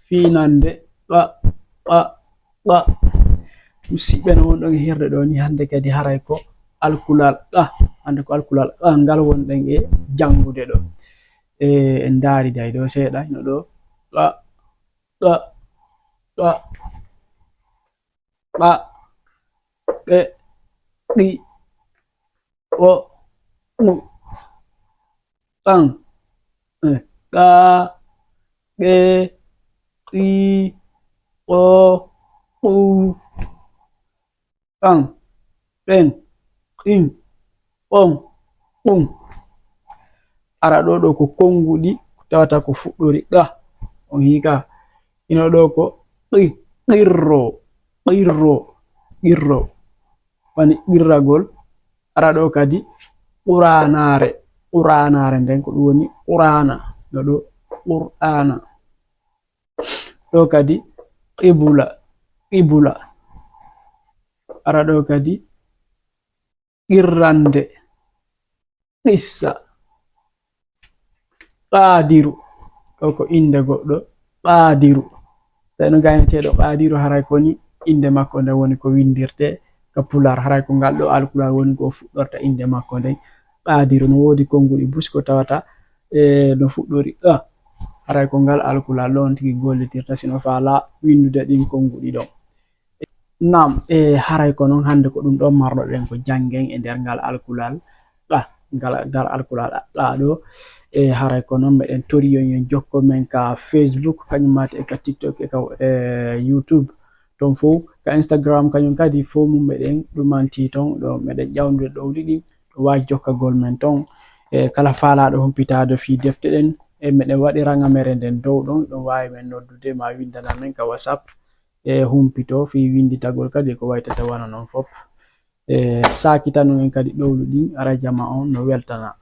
finande qa qa qa musidɓe no wonɗon hirde ɗo ni hande kadi haray ko alkulal qa hande ko alkulal qa ngal wonɗen e jangude ɗo en daari day ɗo seeɗa no ɗo qa qa qa qa qe qi o ɓu qan qa qe qi o ɓu qan qen qin ɓon ɓum ara ɗo ko konguɗi tawata ko fuɗɗori qa on hika ino ɗo ko qi qirro qirro qirro wani qirragol ara ɗo kadi quranare quranare nden ko ɗum woni qurana no ɗo qur'ana ɗo kadi qibula qibula ara ɗo kadi qirrande qissa qadiru ɗo ko inde goɗɗo qadiru tawi gayneteɗo qadiru haray koni inde makko nde woni ko windirte ka pular haray ko ngal ɗo alkulal woni ko fuɗɗorta inde makko nden qadiru no wodi konguɗi bus ko tawata no fuɗɗori qa haray ko ngal alkulal ɗo on tigi gollitirta sino fala windude ɗin konguɗi ɗon nam haray ko non hande ko ɗum ɗon marɗo ɗen ko jangen e nder ngal alkulal qa ngal alkulal qa ɗo haray ko non meɗen tori yon jokko men ka Facebook kañum mate e ka TikTok e ka YouTube ton fo ka Instagram kañum kadi fo mum meɗen ɗumanti ton ɗo meɗen ƴawdude ɗowɗi ɗin ɗo wawi jokkagol men ton kala falaɗo humpitade fi defte ɗen e meɗen waɗi rangamere nden dow ɗon ɗon wawi men noddude ma windana men ka WhatsApp humpito fi winditagol kadi ko waytata wana non fop sakitanu en kadi ɗowɗi ɗin ara jama on no weltana